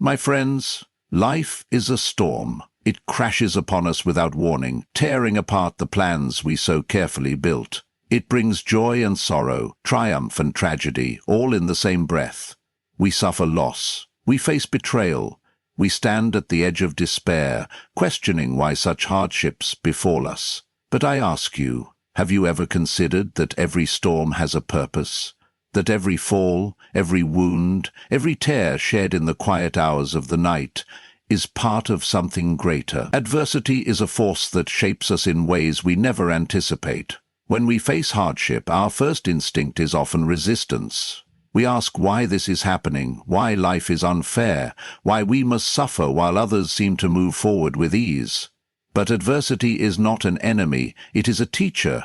My friends, life is a storm. It crashes upon us without warning, tearing apart the plans we so carefully built. It brings joy and sorrow, triumph and tragedy, all in the same breath. We suffer loss. We face betrayal. We stand at the edge of despair, questioning why such hardships befall us. But I ask you, have you ever considered that every storm has a purpose? That every fall, every wound, every tear shed in the quiet hours of the night is part of something greater? Adversity is a force that shapes us in ways we never anticipate. When we face hardship, our first instinct is often resistance. We ask why this is happening, why life is unfair, why we must suffer while others seem to move forward with ease. But adversity is not an enemy, it is a teacher,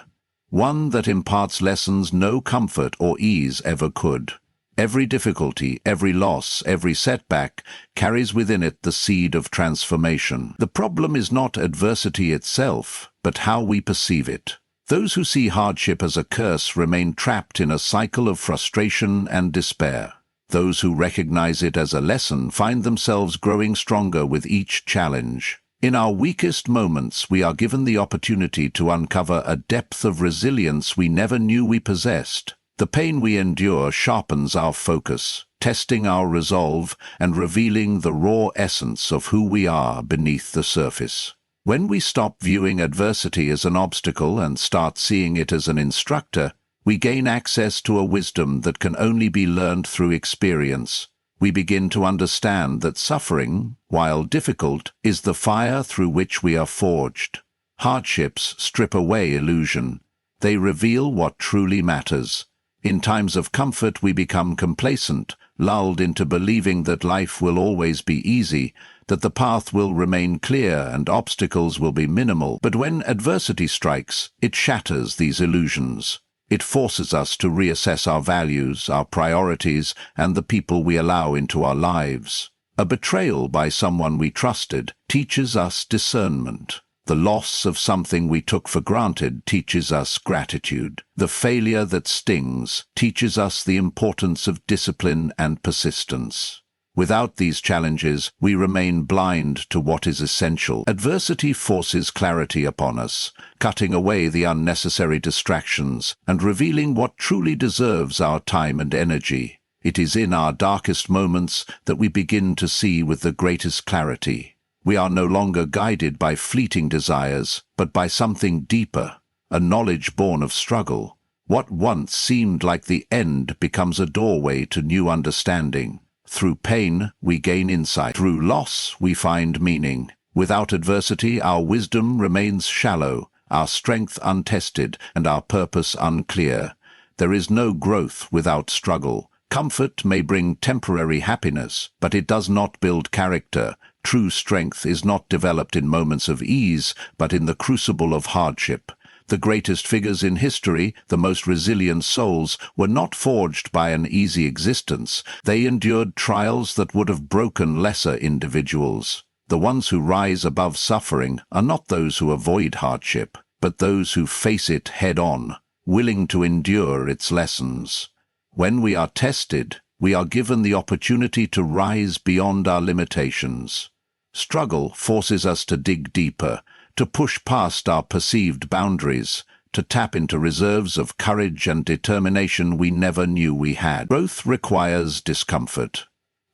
one that imparts lessons no comfort or ease ever could. Every difficulty, every loss, every setback carries within it the seed of transformation. The problem is not adversity itself, but how we perceive it. Those who see hardship as a curse remain trapped in a cycle of frustration and despair. Those who recognize it as a lesson find themselves growing stronger with each challenge. In our weakest moments, we are given the opportunity to uncover a depth of resilience we never knew we possessed. The pain we endure sharpens our focus, testing our resolve and revealing the raw essence of who we are beneath the surface. When we stop viewing adversity as an obstacle and start seeing it as an instructor, we gain access to a wisdom that can only be learned through experience. We begin to understand that suffering, while difficult, is the fire through which we are forged. Hardships strip away illusion. They reveal what truly matters. In times of comfort, we become complacent, lulled into believing that life will always be easy, that the path will remain clear and obstacles will be minimal. But when adversity strikes, it shatters these illusions. It forces us to reassess our values, our priorities, and the people we allow into our lives. A betrayal by someone we trusted teaches us discernment. The loss of something we took for granted teaches us gratitude. The failure that stings teaches us the importance of discipline and persistence. Without these challenges, we remain blind to what is essential. Adversity forces clarity upon us, cutting away the unnecessary distractions and revealing what truly deserves our time and energy. It is in our darkest moments that we begin to see with the greatest clarity. We are no longer guided by fleeting desires, but by something deeper, a knowledge born of struggle. What once seemed like the end becomes a doorway to new understanding. Through pain, we gain insight. Through loss, we find meaning. Without adversity, our wisdom remains shallow, our strength untested, and our purpose unclear. There is no growth without struggle. Comfort may bring temporary happiness, but it does not build character. True strength is not developed in moments of ease, but in the crucible of hardship. The greatest figures in history, the most resilient souls, were not forged by an easy existence. They endured trials that would have broken lesser individuals. The ones who rise above suffering are not those who avoid hardship, but those who face it head-on, willing to endure its lessons. When we are tested, we are given the opportunity to rise beyond our limitations. Struggle forces us to dig deeper, to push past our perceived boundaries, to tap into reserves of courage and determination we never knew we had. Growth requires discomfort.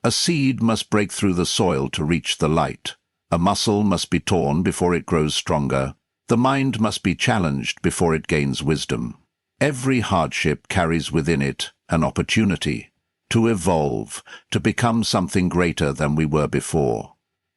A seed must break through the soil to reach the light. A muscle must be torn before it grows stronger. The mind must be challenged before it gains wisdom. Every hardship carries within it an opportunity to evolve, to become something greater than we were before.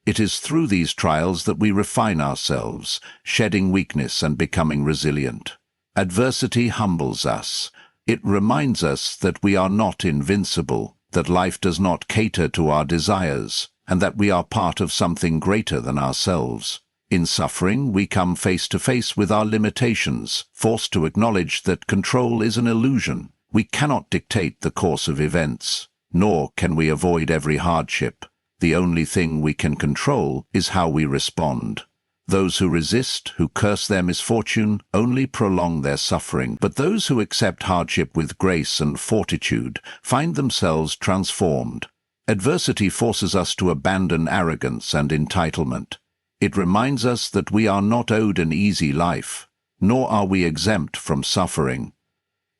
It is through these trials that we refine ourselves, shedding weakness and becoming resilient. Adversity humbles us. It reminds us that we are not invincible, that life does not cater to our desires, and that we are part of something greater than ourselves. In suffering, we come face to face with our limitations, forced to acknowledge that control is an illusion. We cannot dictate the course of events, nor can we avoid every hardship. The only thing we can control is how we respond. Those who resist, who curse their misfortune, only prolong their suffering. But those who accept hardship with grace and fortitude find themselves transformed. Adversity forces us to abandon arrogance and entitlement. It reminds us that we are not owed an easy life, nor are we exempt from suffering.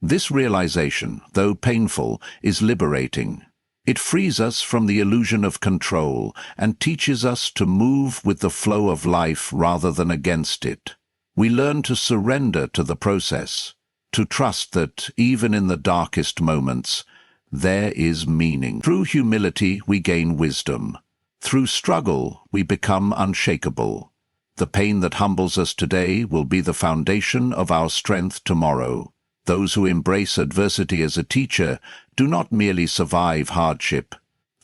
This realization, though painful, is liberating. It frees us from the illusion of control and teaches us to move with the flow of life rather than against it. We learn to surrender to the process, to trust that, even in the darkest moments, there is meaning. Through humility, we gain wisdom. Through struggle, we become unshakable. The pain that humbles us today will be the foundation of our strength tomorrow. Those who embrace adversity as a teacher do not merely survive hardship.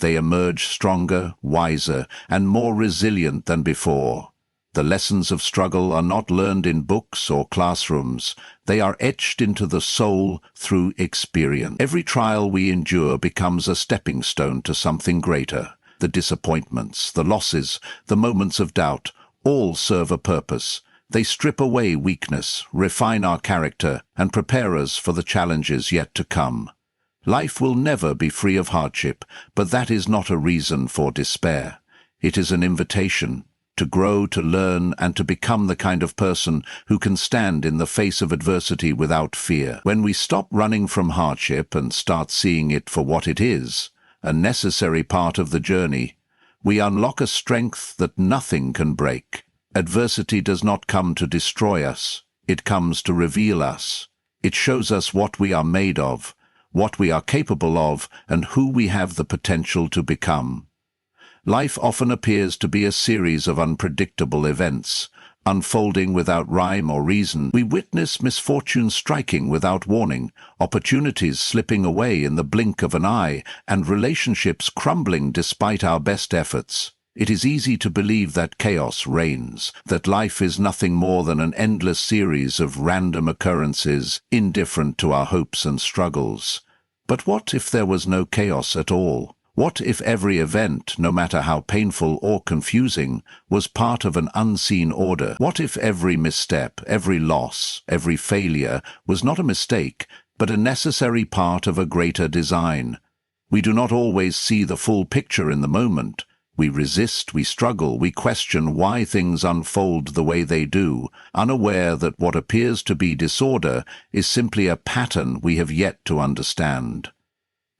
They emerge stronger, wiser, and more resilient than before. The lessons of struggle are not learned in books or classrooms. They are etched into the soul through experience. Every trial we endure becomes a stepping stone to something greater. The disappointments, the losses, the moments of doubt, all serve a purpose. They strip away weakness, refine our character, and prepare us for the challenges yet to come. Life will never be free of hardship, but that is not a reason for despair. It is an invitation to grow, to learn, and to become the kind of person who can stand in the face of adversity without fear. When we stop running from hardship and start seeing it for what it is, a necessary part of the journey, we unlock a strength that nothing can break. Adversity does not come to destroy us. It comes to reveal us. It shows us what we are made of, what we are capable of, and who we have the potential to become. Life often appears to be a series of unpredictable events, unfolding without rhyme or reason. We witness misfortune striking without warning, opportunities slipping away in the blink of an eye, and relationships crumbling despite our best efforts. It is easy to believe that chaos reigns, that life is nothing more than an endless series of random occurrences, indifferent to our hopes and struggles. But what if there was no chaos at all? What if every event, no matter how painful or confusing, was part of an unseen order? What if every misstep, every loss, every failure was not a mistake, but a necessary part of a greater design? We do not always see the full picture in the moment. We resist, we struggle, we question why things unfold the way they do, unaware that what appears to be disorder is simply a pattern we have yet to understand.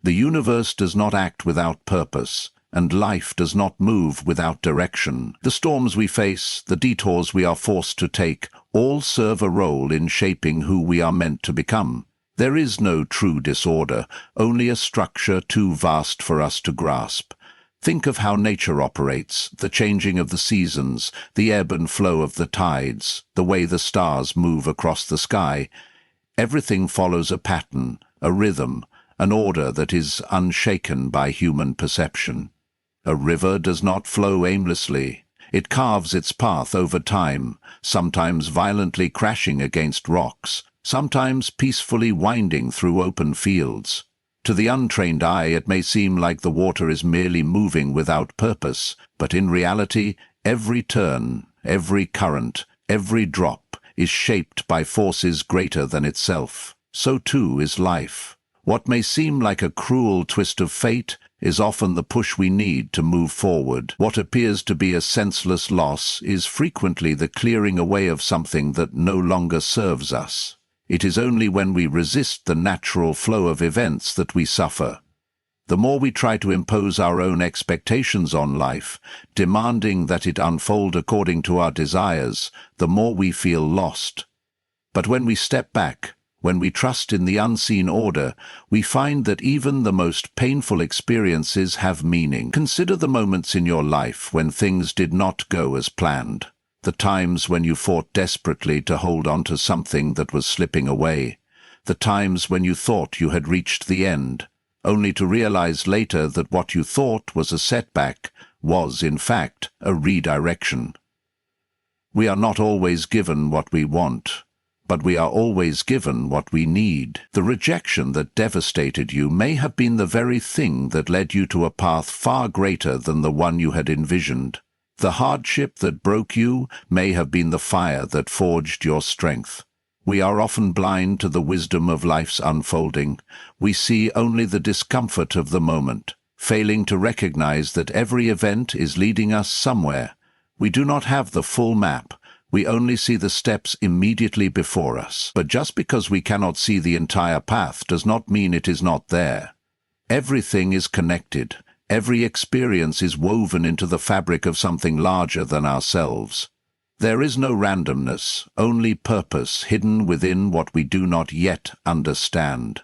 The universe does not act without purpose, and life does not move without direction. The storms we face, the detours we are forced to take, all serve a role in shaping who we are meant to become. There is no true disorder, only a structure too vast for us to grasp. Think of how nature operates, the changing of the seasons, the ebb and flow of the tides, the way the stars move across the sky. Everything follows a pattern, a rhythm, an order that is unshaken by human perception. A river does not flow aimlessly. It carves its path over time, sometimes violently crashing against rocks, sometimes peacefully winding through open fields. To the untrained eye, it may seem like the water is merely moving without purpose, but in reality, every turn, every current, every drop is shaped by forces greater than itself. So too is life. What may seem like a cruel twist of fate is often the push we need to move forward. What appears to be a senseless loss is frequently the clearing away of something that no longer serves us. It is only when we resist the natural flow of events that we suffer. The more we try to impose our own expectations on life, demanding that it unfold according to our desires, the more we feel lost. But when we step back, when we trust in the unseen order, we find that even the most painful experiences have meaning. Consider the moments in your life when things did not go as planned. The times when you fought desperately to hold on to something that was slipping away. The times when you thought you had reached the end, only to realize later that what you thought was a setback was, in fact, a redirection. We are not always given what we want, but we are always given what we need. The rejection that devastated you may have been the very thing that led you to a path far greater than the one you had envisioned. The hardship that broke you may have been the fire that forged your strength. We are often blind to the wisdom of life's unfolding. We see only the discomfort of the moment, failing to recognize that every event is leading us somewhere. We do not have the full map. We only see the steps immediately before us. But just because we cannot see the entire path does not mean it is not there. Everything is connected. Every experience is woven into the fabric of something larger than ourselves. There is no randomness, only purpose hidden within what we do not yet understand.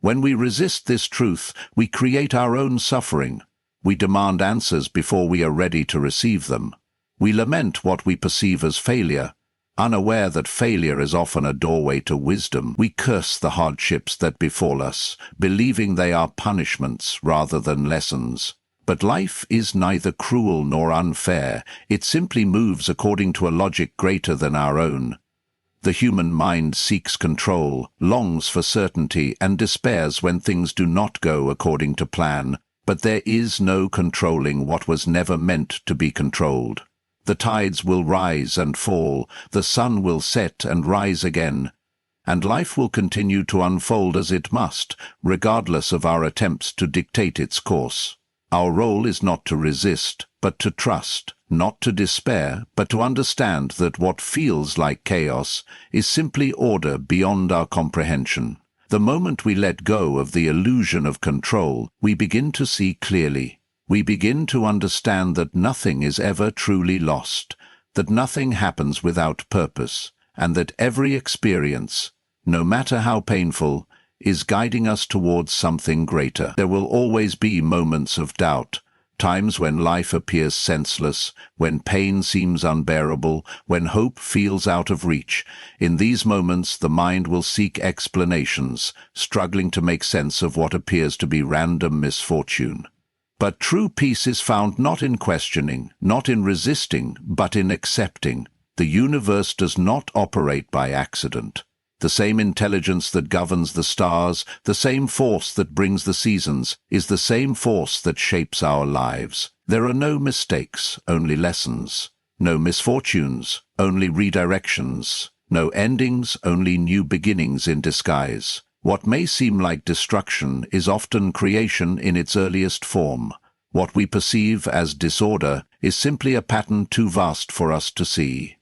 When we resist this truth, we create our own suffering. We demand answers before we are ready to receive them. We lament what we perceive as failure. Unaware that failure is often a doorway to wisdom, we curse the hardships that befall us, believing they are punishments rather than lessons. But life is neither cruel nor unfair. It simply moves according to a logic greater than our own. The human mind seeks control, longs for certainty, and despairs when things do not go according to plan. But there is no controlling what was never meant to be controlled. The tides will rise and fall, the sun will set and rise again, and life will continue to unfold as it must, regardless of our attempts to dictate its course. Our role is not to resist, but to trust, not to despair, but to understand that what feels like chaos is simply order beyond our comprehension. The moment we let go of the illusion of control, we begin to see clearly. We begin to understand that nothing is ever truly lost, that nothing happens without purpose, and that every experience, no matter how painful, is guiding us towards something greater. There will always be moments of doubt, times when life appears senseless, when pain seems unbearable, when hope feels out of reach. In these moments, the mind will seek explanations, struggling to make sense of what appears to be random misfortune. But true peace is found not in questioning, not in resisting, but in accepting. The universe does not operate by accident. The same intelligence that governs the stars, the same force that brings the seasons, is the same force that shapes our lives. There are no mistakes, only lessons. No misfortunes, only redirections. No endings, only new beginnings in disguise. What may seem like destruction is often creation in its earliest form. What we perceive as disorder is simply a pattern too vast for us to see.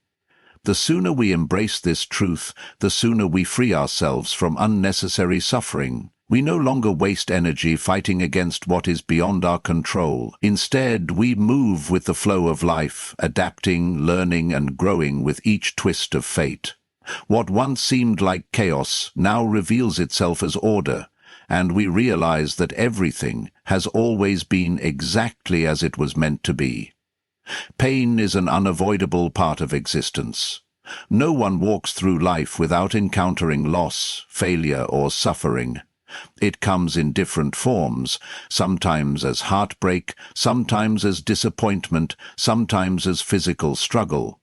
The sooner we embrace this truth, the sooner we free ourselves from unnecessary suffering. We no longer waste energy fighting against what is beyond our control. Instead, we move with the flow of life, adapting, learning, and growing with each twist of fate. What once seemed like chaos now reveals itself as order, and we realize that everything has always been exactly as it was meant to be. Pain is an unavoidable part of existence. No one walks through life without encountering loss, failure, or suffering. It comes in different forms, sometimes as heartbreak, sometimes as disappointment, sometimes as physical struggle.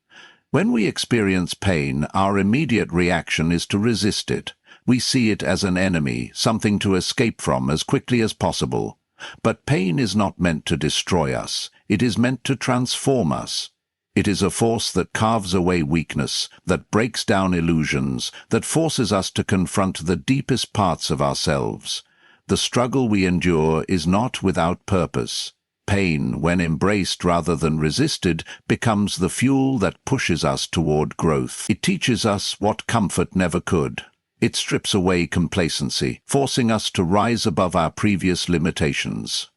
When we experience pain, our immediate reaction is to resist it. We see it as an enemy, something to escape from as quickly as possible. But pain is not meant to destroy us. It is meant to transform us. It is a force that carves away weakness, that breaks down illusions, that forces us to confront the deepest parts of ourselves. The struggle we endure is not without purpose. Pain, when embraced rather than resisted, becomes the fuel that pushes us toward growth. It teaches us what comfort never could. It strips away complacency, forcing us to rise above our previous limitations.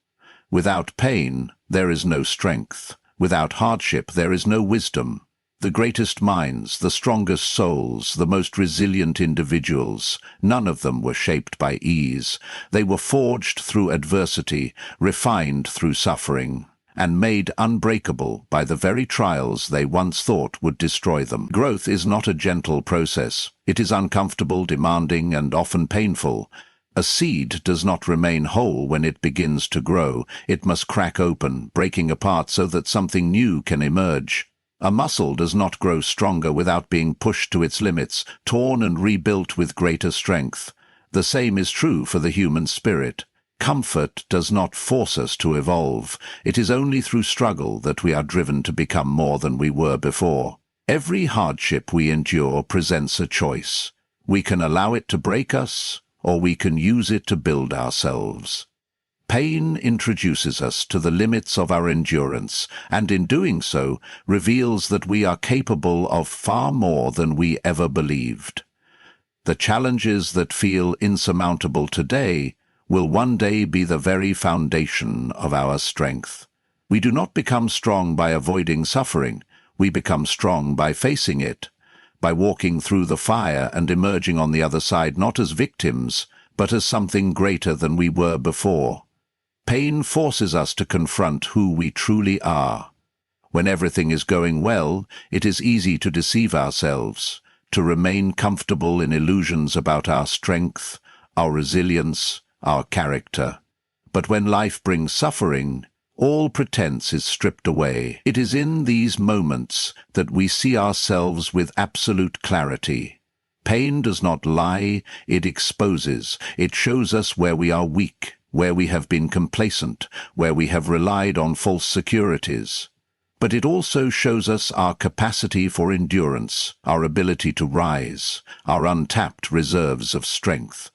Without pain, there is no strength. Without hardship, there is no wisdom. The greatest minds, the strongest souls, the most resilient individuals, none of them were shaped by ease. They were forged through adversity, refined through suffering, and made unbreakable by the very trials they once thought would destroy them. Growth is not a gentle process. It is uncomfortable, demanding, and often painful. A seed does not remain whole when it begins to grow. It must crack open, breaking apart so that something new can emerge. A muscle does not grow stronger without being pushed to its limits, torn and rebuilt with greater strength. The same is true for the human spirit. Comfort does not force us to evolve. It is only through struggle that we are driven to become more than we were before. Every hardship we endure presents a choice. We can allow it to break us, or we can use it to build ourselves. Pain introduces us to the limits of our endurance, and in doing so, reveals that we are capable of far more than we ever believed. The challenges that feel insurmountable today will one day be the very foundation of our strength. We do not become strong by avoiding suffering. We become strong by facing it, by walking through the fire and emerging on the other side not as victims, but as something greater than we were before. Pain forces us to confront who we truly are. When everything is going well, it is easy to deceive ourselves, to remain comfortable in illusions about our strength, our resilience, our character. But when life brings suffering, all pretense is stripped away. It is in these moments that we see ourselves with absolute clarity. Pain does not lie, it exposes. It shows us where we are weak, where we have been complacent, where we have relied on false securities. But it also shows us our capacity for endurance, our ability to rise, our untapped reserves of strength.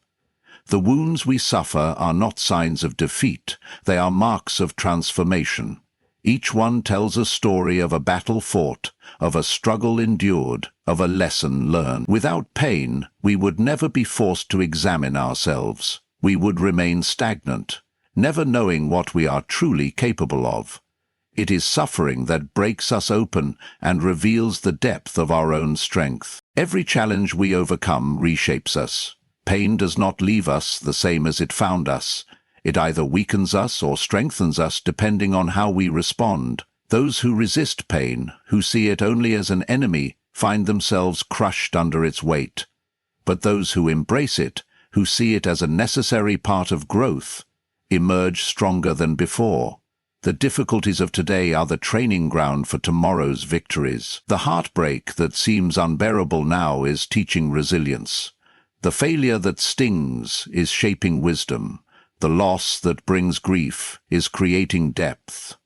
The wounds we suffer are not signs of defeat, they are marks of transformation. Each one tells a story of a battle fought, of a struggle endured, of a lesson learned. Without pain, we would never be forced to examine ourselves. We would remain stagnant, never knowing what we are truly capable of. It is suffering that breaks us open and reveals the depth of our own strength. Every challenge we overcome reshapes us. Pain does not leave us the same as it found us. It either weakens us or strengthens us depending on how we respond. Those who resist pain, who see it only as an enemy, find themselves crushed under its weight. But those who embrace it, who see it as a necessary part of growth, emerge stronger than before. The difficulties of today are the training ground for tomorrow's victories. The heartbreak that seems unbearable now is teaching resilience. The failure that stings is shaping wisdom. The loss that brings grief is creating depth.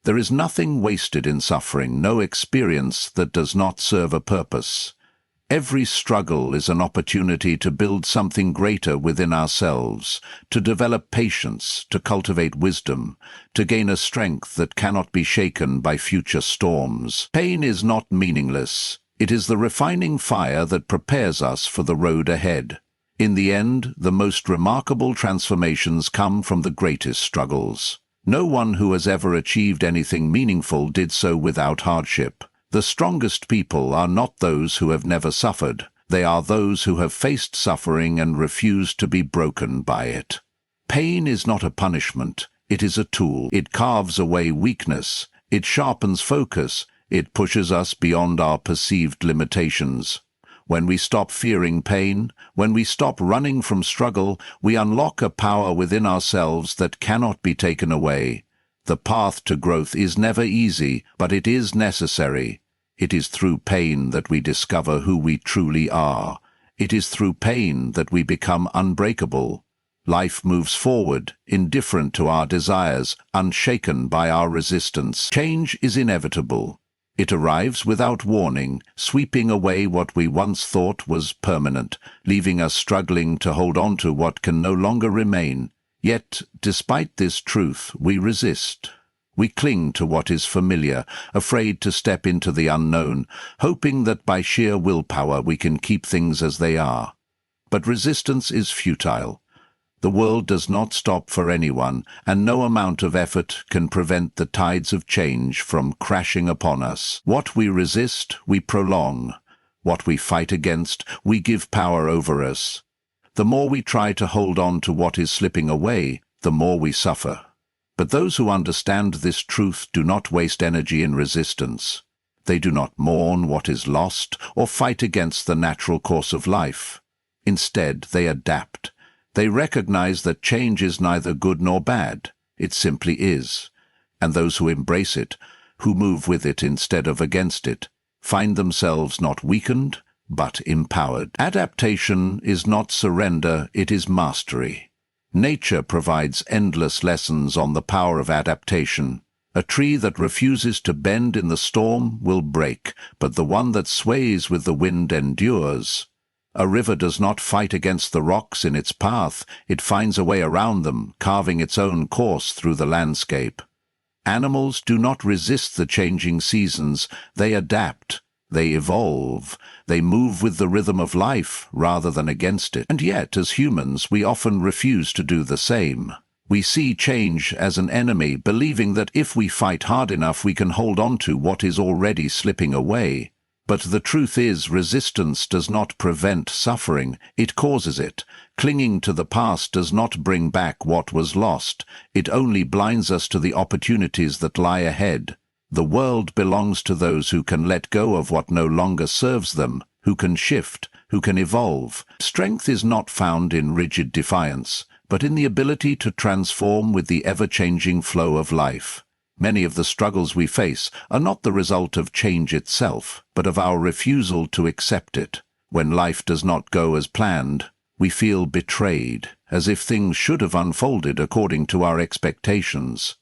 There is nothing wasted in suffering, no experience that does not serve a purpose. Every struggle is an opportunity to build something greater within ourselves, to develop patience, to cultivate wisdom, to gain a strength that cannot be shaken by future storms. Pain is not meaningless. It is the refining fire that prepares us for the road ahead. In the end, the most remarkable transformations come from the greatest struggles. No one who has ever achieved anything meaningful did so without hardship. The strongest people are not those who have never suffered. They are those who have faced suffering and refused to be broken by it. Pain is not a punishment. It is a tool. It carves away weakness. It sharpens focus. It pushes us beyond our perceived limitations. When we stop fearing pain, when we stop running from struggle, we unlock a power within ourselves that cannot be taken away. The path to growth is never easy, but it is necessary. It is through pain that we discover who we truly are. It is through pain that we become unbreakable. Life moves forward, indifferent to our desires, unshaken by our resistance. Change is inevitable. It arrives without warning, sweeping away what we once thought was permanent, leaving us struggling to hold on to what can no longer remain. Yet, despite this truth, we resist. We cling to what is familiar, afraid to step into the unknown, hoping that by sheer willpower we can keep things as they are. But resistance is futile. The world does not stop for anyone, and no amount of effort can prevent the tides of change from crashing upon us. What we resist, we prolong. What we fight against, we give power over us. The more we try to hold on to what is slipping away, the more we suffer. But those who understand this truth do not waste energy in resistance. They do not mourn what is lost or fight against the natural course of life. Instead, they adapt. They recognize that change is neither good nor bad. It simply is. And those who embrace it, who move with it instead of against it, find themselves not weakened, but empowered. Adaptation is not surrender, it is mastery. Nature provides endless lessons on the power of adaptation. A tree that refuses to bend in the storm will break, but the one that sways with the wind endures. A river does not fight against the rocks in its path, it finds a way around them, carving its own course through the landscape. Animals do not resist the changing seasons, they adapt, they evolve, they move with the rhythm of life rather than against it. And yet, as humans, we often refuse to do the same. We see change as an enemy, believing that if we fight hard enough we can hold on to what is already slipping away. But the truth is, resistance does not prevent suffering, it causes it. Clinging to the past does not bring back what was lost, it only blinds us to the opportunities that lie ahead. The world belongs to those who can let go of what no longer serves them, who can shift, who can evolve. Strength is not found in rigid defiance, but in the ability to transform with the ever-changing flow of life. Many of the struggles we face are not the result of change itself, but of our refusal to accept it. When life does not go as planned, we feel betrayed, as if things should have unfolded according to our expectations.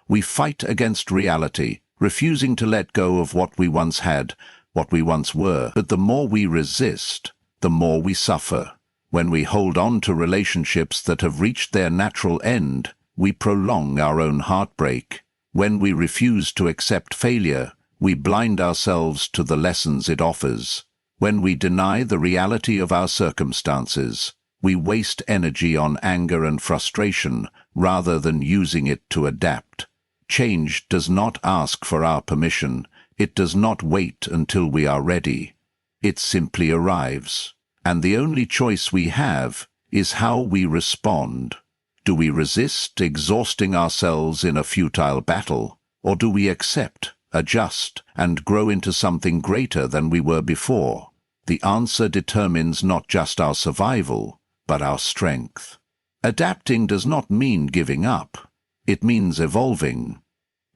We fight against reality, refusing to let go of what we once had, what we once were. But the more we resist, the more we suffer. When we hold on to relationships that have reached their natural end, we prolong our own heartbreak. When we refuse to accept failure, we blind ourselves to the lessons it offers. When we deny the reality of our circumstances, we waste energy on anger and frustration rather than using it to adapt. Change does not ask for our permission. It does not wait until we are ready. It simply arrives. And the only choice we have is how we respond. Do we resist, exhausting ourselves in a futile battle, or do we accept, adjust, and grow into something greater than we were before? The answer determines not just our survival, but our strength. Adapting does not mean giving up. It means evolving.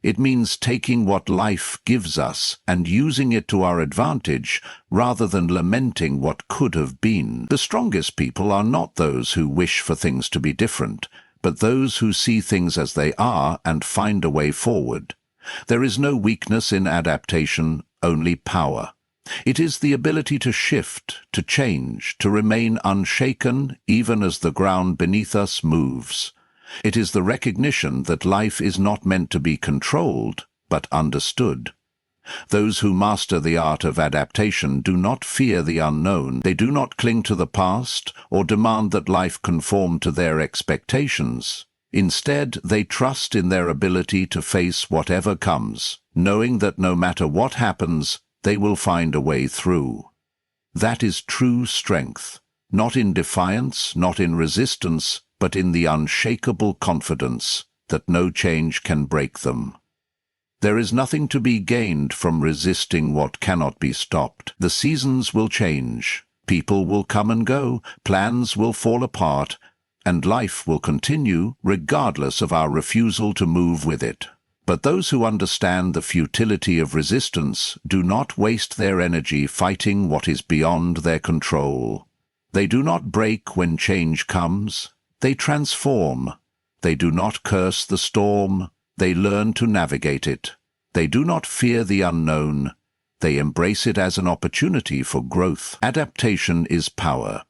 It means taking what life gives us and using it to our advantage rather than lamenting what could have been. The strongest people are not those who wish for things to be different, but those who see things as they are and find a way forward. There is no weakness in adaptation, only power. It is the ability to shift, to change, to remain unshaken even as the ground beneath us moves. It is the recognition that life is not meant to be controlled, but understood. Those who master the art of adaptation do not fear the unknown. They do not cling to the past or demand that life conform to their expectations. Instead, they trust in their ability to face whatever comes, knowing that no matter what happens, they will find a way through. That is true strength, not in defiance, not in resistance, but in the unshakable confidence that no change can break them. There is nothing to be gained from resisting what cannot be stopped. The seasons will change, people will come and go, plans will fall apart, and life will continue regardless of our refusal to move with it. But those who understand the futility of resistance do not waste their energy fighting what is beyond their control. They do not break when change comes. They transform. They do not curse the storm. They learn to navigate it. They do not fear the unknown. They embrace it as an opportunity for growth. Adaptation is power.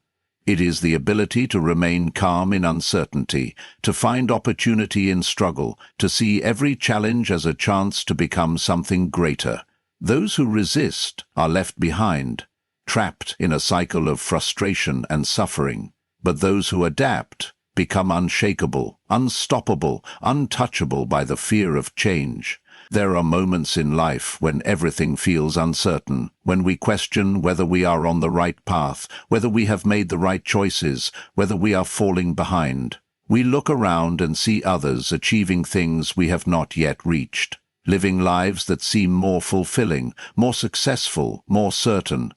It is the ability to remain calm in uncertainty, to find opportunity in struggle, to see every challenge as a chance to become something greater. Those who resist are left behind, trapped in a cycle of frustration and suffering. But those who adapt become unshakable, unstoppable, untouchable by the fear of change. There are moments in life when everything feels uncertain, when we question whether we are on the right path, whether we have made the right choices, whether we are falling behind. We look around and see others achieving things we have not yet reached, living lives that seem more fulfilling, more successful, more certain.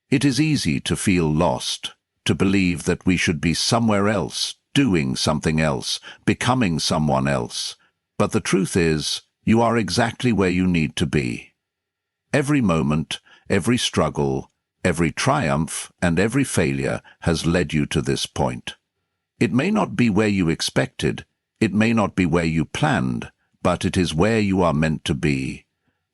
It is easy to feel lost, to believe that we should be somewhere else, doing something else, becoming someone else. But the truth is, you are exactly where you need to be. Every moment, every struggle, every triumph, and every failure has led you to this point. It may not be where you expected, it may not be where you planned, but it is where you are meant to be.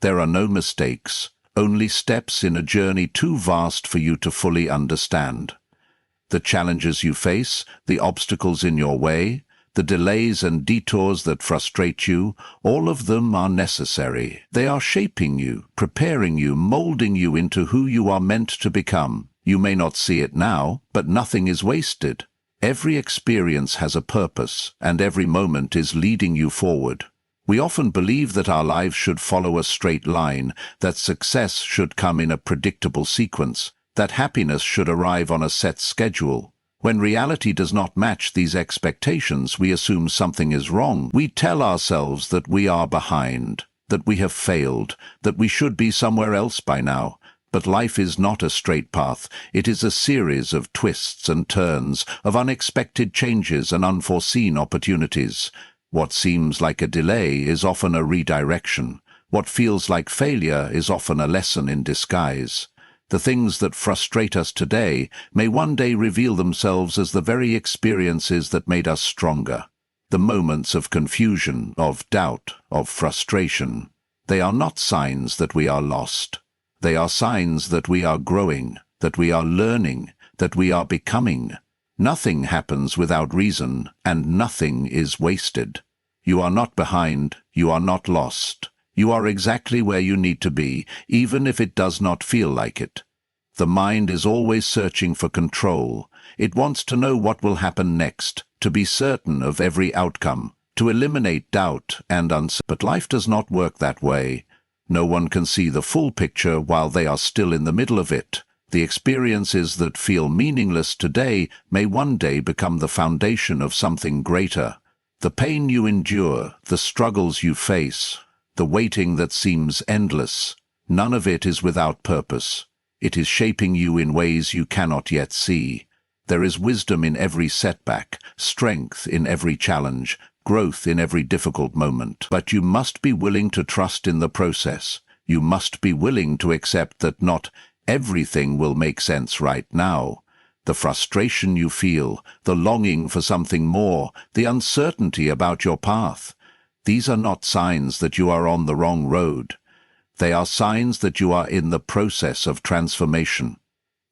There are no mistakes, only steps in a journey too vast for you to fully understand. The challenges you face, the obstacles in your way, the delays and detours that frustrate you, all of them are necessary. They are shaping you, preparing you, molding you into who you are meant to become. You may not see it now, but nothing is wasted. Every experience has a purpose, and every moment is leading you forward. We often believe that our lives should follow a straight line, that success should come in a predictable sequence, that happiness should arrive on a set schedule. When reality does not match these expectations, we assume something is wrong. We tell ourselves that we are behind, that we have failed, that we should be somewhere else by now. But life is not a straight path. It is a series of twists and turns, of unexpected changes and unforeseen opportunities. What seems like a delay is often a redirection. What feels like failure is often a lesson in disguise. The things that frustrate us today may one day reveal themselves as the very experiences that made us stronger. The moments of confusion, of doubt, of frustration. They are not signs that we are lost. They are signs that we are growing, that we are learning, that we are becoming. Nothing happens without reason, and nothing is wasted. You are not behind, you are not lost. You are exactly where you need to be, even if it does not feel like it. The mind is always searching for control. It wants to know what will happen next, to be certain of every outcome, to eliminate doubt and uncertainty. But life does not work that way. No one can see the full picture while they are still in the middle of it. The experiences that feel meaningless today may one day become the foundation of something greater. The pain you endure, the struggles you face, the waiting that seems endless, none of it is without purpose. It is shaping you in ways you cannot yet see. There is wisdom in every setback, strength in every challenge, growth in every difficult moment. But you must be willing to trust in the process. You must be willing to accept that not everything will make sense right now. The frustration you feel, the longing for something more, the uncertainty about your path. These are not signs that you are on the wrong road. They are signs that you are in the process of transformation.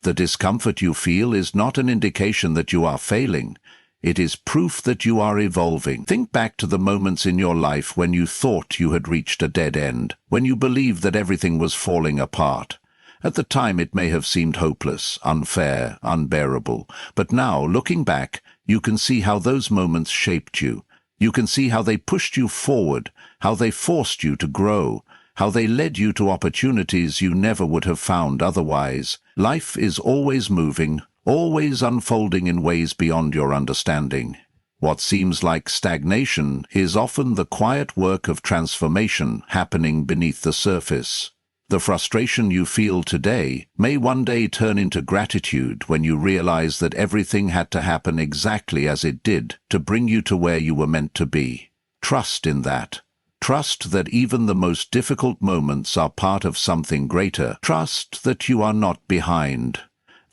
The discomfort you feel is not an indication that you are failing. It is proof that you are evolving. Think back to the moments in your life when you thought you had reached a dead end, when you believed that everything was falling apart. At the time it may have seemed hopeless, unfair, unbearable, but now, looking back, you can see how those moments shaped you. You can see how they pushed you forward, how they forced you to grow, how they led you to opportunities you never would have found otherwise. Life is always moving, always unfolding in ways beyond your understanding. What seems like stagnation is often the quiet work of transformation happening beneath the surface. The frustration you feel today may one day turn into gratitude when you realize that everything had to happen exactly as it did to bring you to where you were meant to be. Trust in that. Trust that even the most difficult moments are part of something greater. Trust that you are not behind,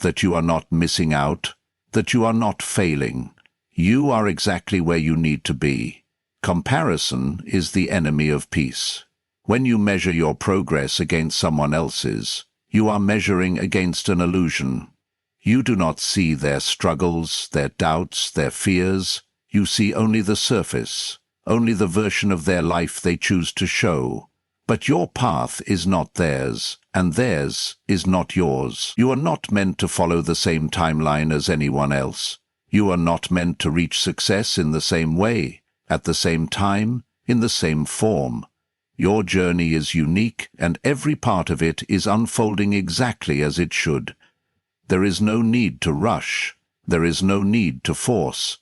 that you are not missing out, that you are not failing. You are exactly where you need to be. Comparison is the enemy of peace. When you measure your progress against someone else's, you are measuring against an illusion. You do not see their struggles, their doubts, their fears. You see only the surface, only the version of their life they choose to show. But your path is not theirs, and theirs is not yours. You are not meant to follow the same timeline as anyone else. You are not meant to reach success in the same way, at the same time, in the same form. Your journey is unique, and every part of it is unfolding exactly as it should. There is no need to rush. There is no need to force.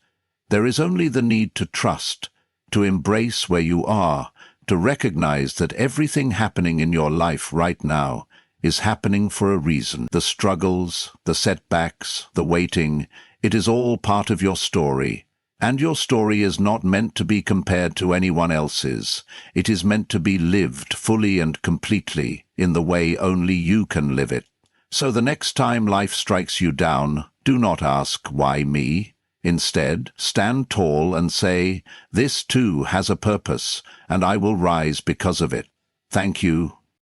There is only the need to trust, to embrace where you are, to recognize that everything happening in your life right now is happening for a reason. The struggles, the setbacks, the waiting, it is all part of your story. And your story is not meant to be compared to anyone else's. It is meant to be lived fully and completely in the way only you can live it. So the next time life strikes you down, do not ask, "Why me?" Instead, stand tall and say, "This too has a purpose, and I will rise because of it." Thank you,